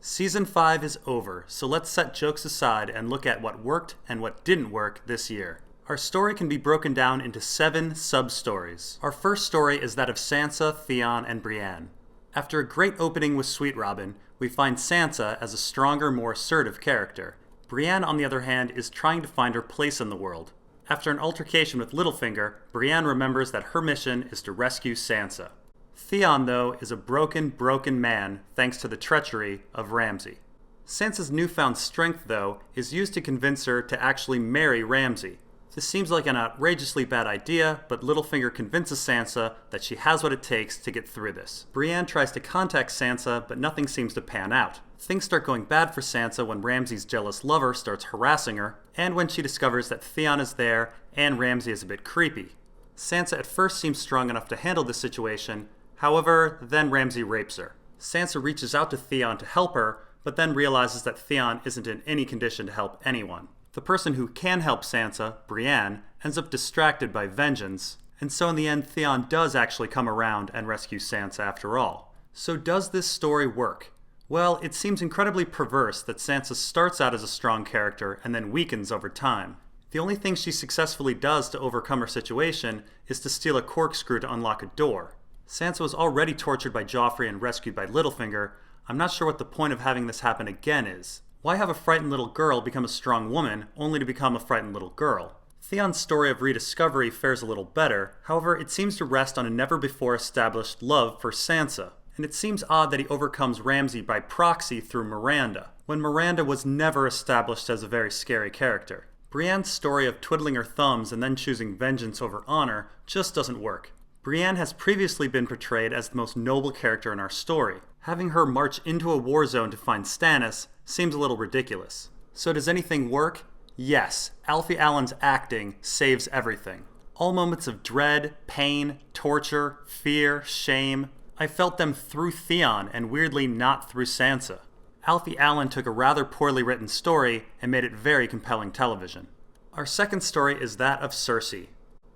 Season 5 is over, so let's set jokes aside and look at what worked and what didn't work this year. Our story can be broken down into 7 sub-stories. Our first story is that of Sansa, Theon, and Brienne. After a great opening with Sweet Robin, we find Sansa as a stronger, more assertive character. Brienne, on the other hand, is trying to find her place in the world. After an altercation with Littlefinger, Brienne remembers that her mission is to rescue Sansa. Theon, though, is a broken man thanks to the treachery of Ramsay. Sansa's newfound strength, though, is used to convince her to actually marry Ramsay. This seems like an outrageously bad idea, but Littlefinger convinces Sansa that she has what it takes to get through this. Brienne tries to contact Sansa, but nothing seems to pan out. Things start going bad for Sansa when Ramsay's jealous lover starts harassing her, and when she discovers that Theon is there and Ramsay is a bit creepy. Sansa at first seems strong enough to handle this situation. However, then Ramsay rapes her. Sansa reaches out to Theon to help her, but then realizes that Theon isn't in any condition to help anyone. The person who can help Sansa, Brienne, ends up distracted by vengeance, and so in the end Theon does actually come around and rescue Sansa after all. So does this story work? Well, it seems incredibly perverse that Sansa starts out as a strong character and then weakens over time. The only thing she successfully does to overcome her situation is to steal a corkscrew to unlock a door. Sansa was already tortured by Joffrey and rescued by Littlefinger. I'm not sure what the point of having this happen again is. Why have a frightened little girl become a strong woman, only to become a frightened little girl? Theon's story of rediscovery fares a little better, however it seems to rest on a never-before-established love for Sansa. And it seems odd that he overcomes Ramsay by proxy through Miranda, when Miranda was never established as a very scary character. Brienne's story of twiddling her thumbs and then choosing vengeance over honor just doesn't work. Brienne has previously been portrayed as the most noble character in our story. Having her march into a war zone to find Stannis seems a little ridiculous. So does anything work? Yes, Alfie Allen's acting saves everything. All moments of dread, pain, torture, fear, shame, I felt them through Theon and weirdly not through Sansa. Alfie Allen took a rather poorly written story and made it very compelling television. Our second story is that of Cersei.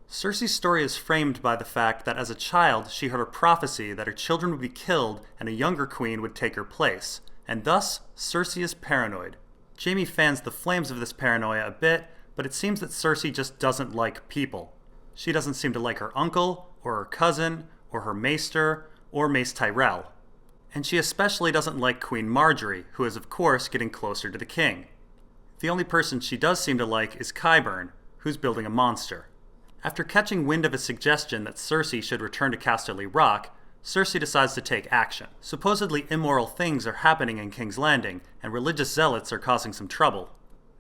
Cersei's story is framed by the fact that as a child she heard a prophecy that her children would be killed and a younger queen would take her place, and thus Cersei is paranoid. Jaime fans the flames of this paranoia a bit, but it seems that Cersei just doesn't like people. She doesn't seem to like her uncle, or her cousin, or her maester, or Mace Tyrell. And she especially doesn't like Queen Margaery, who is of course getting closer to the king. The only person she does seem to like is Qyburn, who's building a monster. After catching wind of a suggestion that Cersei should return to Casterly Rock, Cersei decides to take action. Supposedly immoral things are happening in King's Landing, and religious zealots are causing some trouble.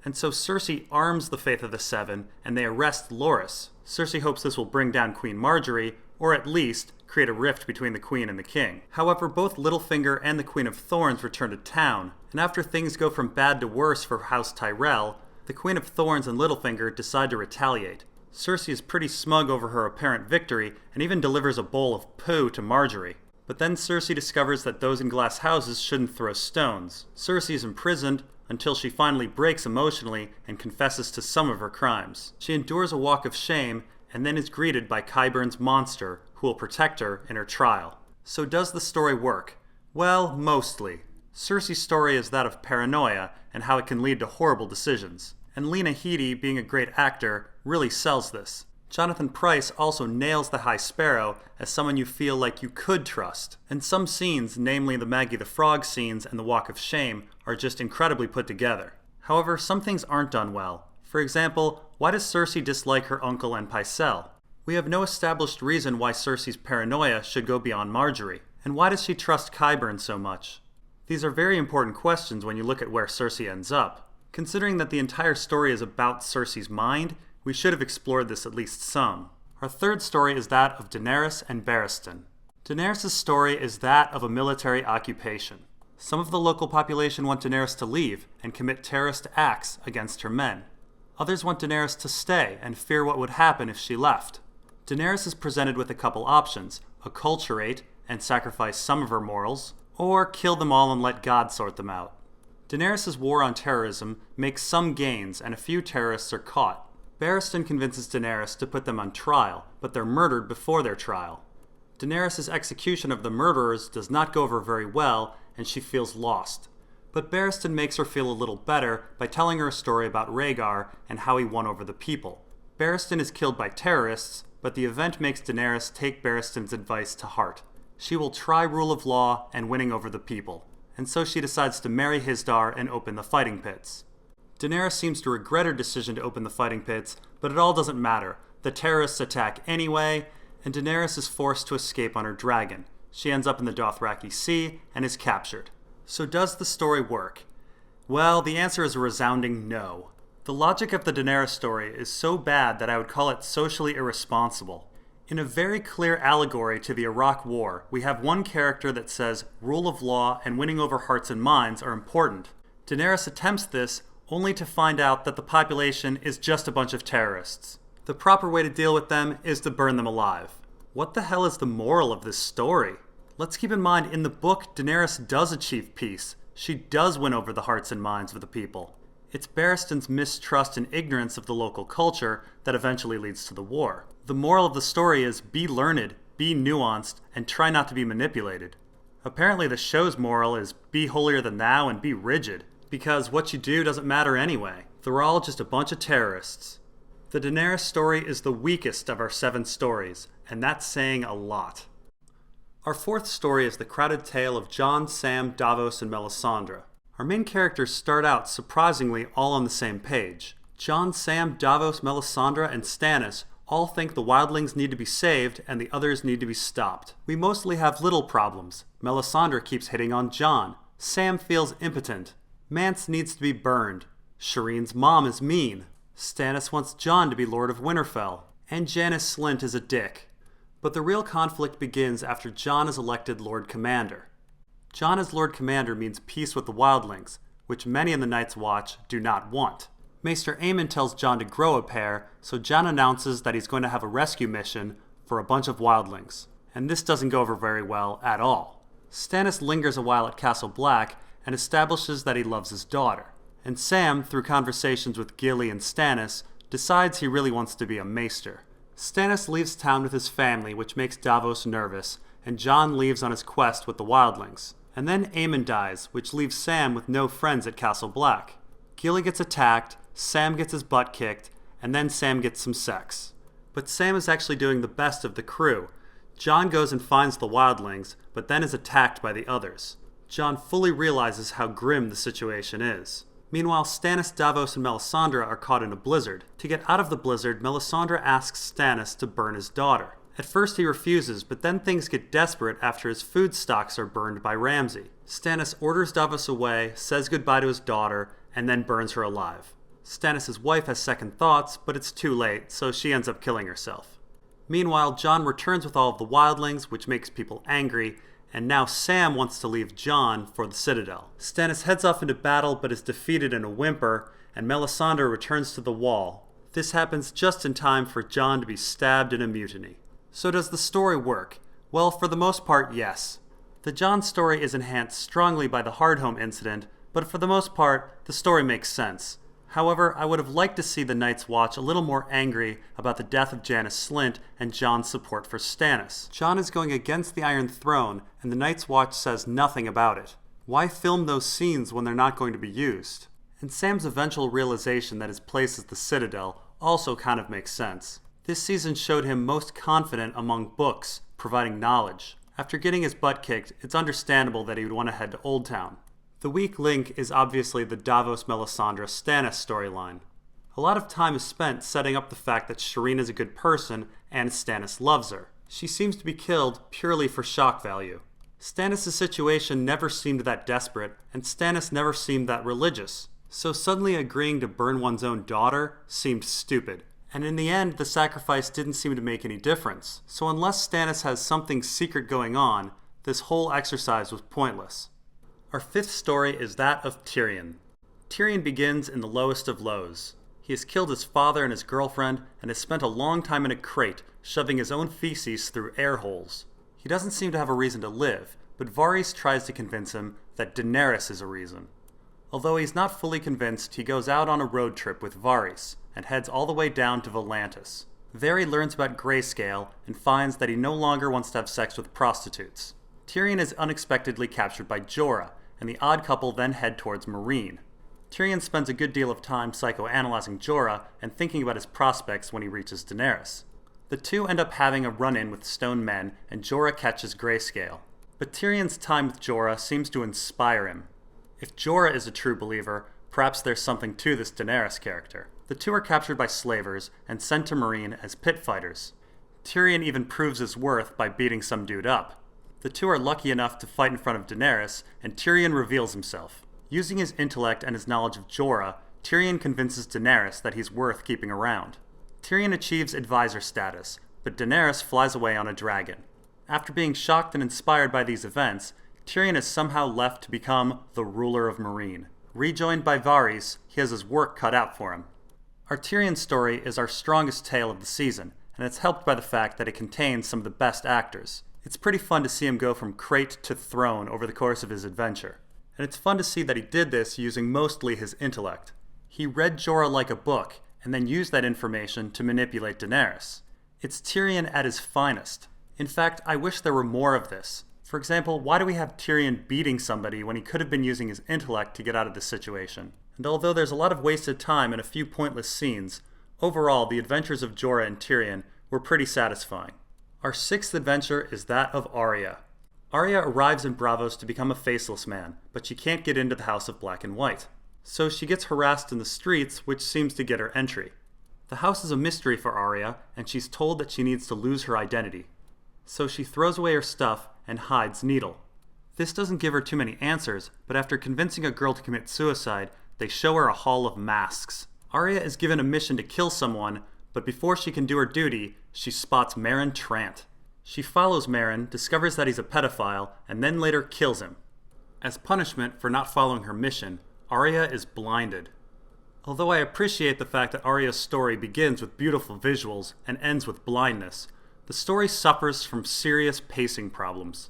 And so Cersei arms the Faith of the Seven, and they arrest Loras. Cersei hopes this will bring down Queen Margaery, or at least create a rift between the Queen and the King. However, both Littlefinger and the Queen of Thorns return to town, and after things go from bad to worse for House Tyrell, the Queen of Thorns and Littlefinger decide to retaliate. Cersei is pretty smug over her apparent victory and even delivers a bowl of poo to Margaery. But then Cersei discovers that those in glass houses shouldn't throw stones. Cersei is imprisoned until she finally breaks emotionally and confesses to some of her crimes. She endures a walk of shame and then is greeted by Qyburn's monster, who will protect her in her trial. So does the story work? Well, mostly. Cersei's story is that of paranoia and how it can lead to horrible decisions. And Lena Headey, being a great actor, really sells this. Jonathan Pryce also nails the High Sparrow as someone you feel like you could trust. And some scenes, namely the Maggie the Frog scenes and the Walk of Shame, are just incredibly put together. However, some things aren't done well. For example, why does Cersei dislike her uncle and Pycelle? We have no established reason why Cersei's paranoia should go beyond Margaery. And why does she trust Qyburn so much? These are very important questions when you look at where Cersei ends up. Considering that the entire story is about Cersei's mind, we should have explored this at least some. Our third story is that of Daenerys and Barristan. Daenerys' story is that of a military occupation. Some of the local population want Daenerys to leave and commit terrorist acts against her men. Others want Daenerys to stay and fear what would happen if she left. Daenerys is presented with a couple options: acculturate and sacrifice some of her morals, or kill them all and let God sort them out. Daenerys' war on terrorism makes some gains and a few terrorists are caught. Barristan convinces Daenerys to put them on trial, but they're murdered before their trial. Daenerys' execution of the murderers does not go over very well, and she feels lost. But Barristan makes her feel a little better by telling her a story about Rhaegar and how he won over the people. Barristan is killed by terrorists, but the event makes Daenerys take Barristan's advice to heart. She will try rule of law and winning over the people, and so she decides to marry Hisdar and open the fighting pits. Daenerys seems to regret her decision to open the fighting pits, but it all doesn't matter. The terrorists attack anyway, and Daenerys is forced to escape on her dragon. She ends up in the Dothraki Sea and is captured. So does the story work? Well, the answer is a resounding no. The logic of the Daenerys story is so bad that I would call it socially irresponsible. In a very clear allegory to the Iraq War, we have one character that says rule of law and winning over hearts and minds are important. Daenerys attempts this only to find out that the population is just a bunch of terrorists. The proper way to deal with them is to burn them alive. What the hell is the moral of this story? Let's keep in mind, in the book, Daenerys does achieve peace. She does win over the hearts and minds of the people. It's Barristan's mistrust and ignorance of the local culture that eventually leads to the war. The moral of the story is be learned, be nuanced, and try not to be manipulated. Apparently the show's moral is be holier than thou and be rigid, because what you do doesn't matter anyway. They're all just a bunch of terrorists. The Daenerys story is the weakest of our 7 stories, and that's saying a lot. Our 4th story is the crowded tale of Jon, Sam, Davos, and Melisandre. Our main characters start out surprisingly all on the same page. Jon, Sam, Davos, Melisandre, and Stannis all think the wildlings need to be saved and the others need to be stopped. We mostly have little problems. Melisandre keeps hitting on Jon. Sam feels impotent. Mance needs to be burned. Shireen's mom is mean. Stannis wants Jon to be Lord of Winterfell. And Janos Slynt is a dick. But the real conflict begins after Jon is elected Lord Commander. Jon as Lord Commander means peace with the wildlings, which many in the Night's Watch do not want. Maester Aemon tells Jon to grow a pair, so Jon announces that he's going to have a rescue mission for a bunch of wildlings. And this doesn't go over very well at all. Stannis lingers a while at Castle Black and establishes that he loves his daughter. And Sam, through conversations with Gilly and Stannis, decides he really wants to be a maester. Stannis leaves town with his family, which makes Davos nervous, and Jon leaves on his quest with the wildlings. And then Aemon dies, which leaves Sam with no friends at Castle Black. Gilly gets attacked, Sam gets his butt kicked, and then Sam gets some sex. But Sam is actually doing the best of the crew. Jon goes and finds the wildlings, but then is attacked by the others. Jon fully realizes how grim the situation is. Meanwhile, Stannis, Davos, and Melisandre are caught in a blizzard. To get out of the blizzard, Melisandre asks Stannis to burn his daughter. At first he refuses, but then things get desperate after his food stocks are burned by Ramsay. Stannis orders Davos away, says goodbye to his daughter, and then burns her alive. Stannis' wife has second thoughts, but it's too late, so she ends up killing herself. Meanwhile, Jon returns with all of the wildlings, which makes people angry, and now Sam wants to leave Jon for the Citadel. Stannis heads off into battle, but is defeated in a whimper, and Melisandre returns to the Wall. This happens just in time for Jon to be stabbed in a mutiny. So does the story work? Well, for the most part, yes. The Jon story is enhanced strongly by the Hardhome incident, but for the most part, the story makes sense. However, I would have liked to see the Night's Watch a little more angry about the death of Janos Slynt and Jon's support for Stannis. Jon is going against the Iron Throne, and the Night's Watch says nothing about it. Why film those scenes when they're not going to be used? And Sam's eventual realization that his place is the Citadel also kind of makes sense. This season showed him most confident among books, providing knowledge. After getting his butt kicked, it's understandable that he would want to head to Old Town. The weak link is obviously the Davos-Melisandre Stannis storyline. A lot of time is spent setting up the fact that Shireen is a good person and Stannis loves her. She seems to be killed purely for shock value. Stannis' situation never seemed that desperate, and Stannis never seemed that religious. So suddenly agreeing to burn one's own daughter seemed stupid. And in the end, the sacrifice didn't seem to make any difference. So unless Stannis has something secret going on, this whole exercise was pointless. Our 5th story is that of Tyrion. Tyrion begins in the lowest of lows. He has killed his father and his girlfriend, and has spent a long time in a crate, shoving his own feces through air holes. He doesn't seem to have a reason to live, but Varys tries to convince him that Daenerys is a reason. Although he's not fully convinced, he goes out on a road trip with Varys, and heads all the way down to Volantis. There he learns about grayscale, and finds that he no longer wants to have sex with prostitutes. Tyrion is unexpectedly captured by Jorah, and the odd couple then head towards Meereen. Tyrion spends a good deal of time psychoanalyzing Jorah and thinking about his prospects when he reaches Daenerys. The two end up having a run-in with stone men, and Jorah catches Grayscale. But Tyrion's time with Jorah seems to inspire him. If Jorah is a true believer, perhaps there's something to this Daenerys character. The two are captured by slavers and sent to Meereen as pit fighters. Tyrion even proves his worth by beating some dude up. The two are lucky enough to fight in front of Daenerys, and Tyrion reveals himself. Using his intellect and his knowledge of Jorah, Tyrion convinces Daenerys that he's worth keeping around. Tyrion achieves advisor status, but Daenerys flies away on a dragon. After being shocked and inspired by these events, Tyrion is somehow left to become the ruler of Meereen. Rejoined by Varys, he has his work cut out for him. Our Tyrion story is our strongest tale of the season, and it's helped by the fact that it contains some of the best actors. It's pretty fun to see him go from crate to throne over the course of his adventure. And it's fun to see that he did this using mostly his intellect. He read Jorah like a book, and then used that information to manipulate Daenerys. It's Tyrion at his finest. In fact, I wish there were more of this. For example, why do we have Tyrion beating somebody when he could have been using his intellect to get out of this situation? And although there's a lot of wasted time and a few pointless scenes, overall the adventures of Jorah and Tyrion were pretty satisfying. Our sixth adventure is that of Arya. Arya arrives in Braavos to become a faceless man, but she can't get into the House of Black and White. So she gets harassed in the streets, which seems to get her entry. The house is a mystery for Arya, and she's told that she needs to lose her identity. So she throws away her stuff and hides Needle. This doesn't give her too many answers, but after convincing a girl to commit suicide, they show her a hall of masks. Arya is given a mission to kill someone, but before she can do her duty, she spots Meryn Trant. She follows Meryn, discovers that he's a pedophile, and then later kills him. As punishment for not following her mission, Arya is blinded. Although I appreciate the fact that Arya's story begins with beautiful visuals and ends with blindness, the story suffers from serious pacing problems.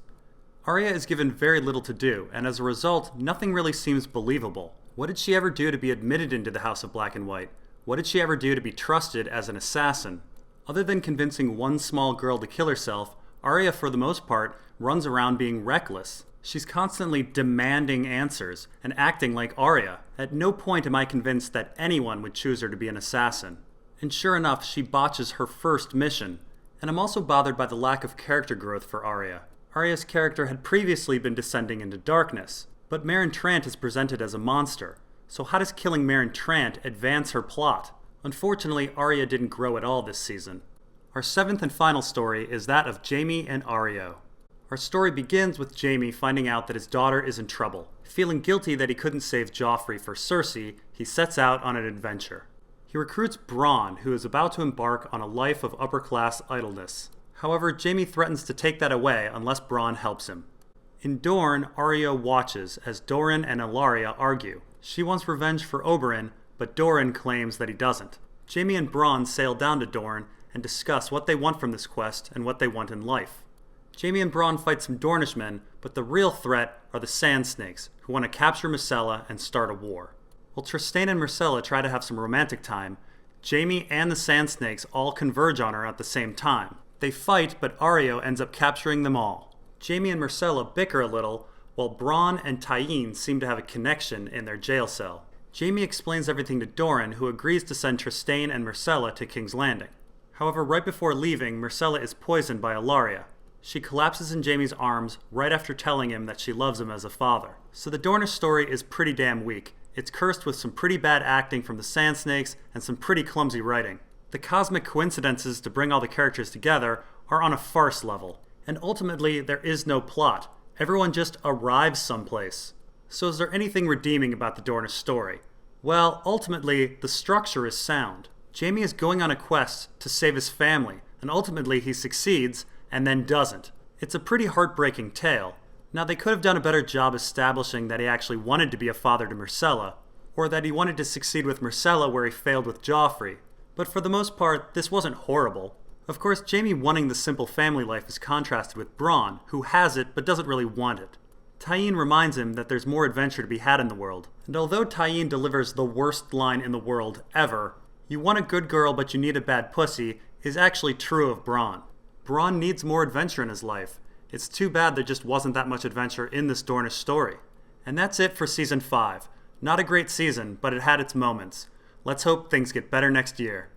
Arya is given very little to do, and as a result, nothing really seems believable. What did she ever do to be admitted into the House of Black and White? What did she ever do to be trusted as an assassin? Other than convincing one small girl to kill herself, Arya, for the most part, runs around being reckless. She's constantly demanding answers and acting like Arya. At no point am I convinced that anyone would choose her to be an assassin. And sure enough, she botches her first mission. And I'm also bothered by the lack of character growth for Arya. Arya's character had previously been descending into darkness, but Meryn Trant is presented as a monster. So how does killing Meryn Trant advance her plot? Unfortunately, Arya didn't grow at all this season. Our seventh and final story is that of Jaime and Areo. Our story begins with Jaime finding out that his daughter is in trouble. Feeling guilty that he couldn't save Joffrey for Cersei, he sets out on an adventure. He recruits Bronn, who is about to embark on a life of upper-class idleness. However, Jaime threatens to take that away unless Bronn helps him. In Dorne, Areo watches as Doran and Ellaria argue. She wants revenge for Oberyn, but Doran claims that he doesn't. Jaime and Bronn sail down to Dorne and discuss what they want from this quest and what they want in life. Jaime and Bronn fight some Dornishmen, but the real threat are the Sand Snakes, who want to capture Myrcella and start a war. While Trystane and Myrcella try to have some romantic time, Jaime and the Sand Snakes all converge on her at the same time. They fight, but Areo ends up capturing them all. Jaime and Myrcella bicker a little, while Bronn and Tyene seem to have a connection in their jail cell. Jaime explains everything to Doran, who agrees to send Trystane and Myrcella to King's Landing. However, right before leaving, Myrcella is poisoned by Ellaria. She collapses in Jaime's arms right after telling him that she loves him as a father. So the Dornish story is pretty damn weak. It's cursed with some pretty bad acting from the Sand Snakes and some pretty clumsy writing. The cosmic coincidences to bring all the characters together are on a farce level. And ultimately, there is no plot. Everyone just arrives someplace. So is there anything redeeming about the Dornish story? Well, ultimately, the structure is sound. Jaime is going on a quest to save his family, and ultimately he succeeds, and then doesn't. It's a pretty heartbreaking tale. Now, they could have done a better job establishing that he actually wanted to be a father to Myrcella, or that he wanted to succeed with Myrcella where he failed with Joffrey. But for the most part, this wasn't horrible. Of course, Jaime wanting the simple family life is contrasted with Bronn, who has it but doesn't really want it. Tyene reminds him that there's more adventure to be had in the world, and although Tyene delivers the worst line in the world ever, "You want a good girl but you need a bad pussy," is actually true of Bronn. Bronn needs more adventure in his life. It's too bad there just wasn't that much adventure in this Dornish story. And that's it for Season 5. Not a great season, but it had its moments. Let's hope things get better next year.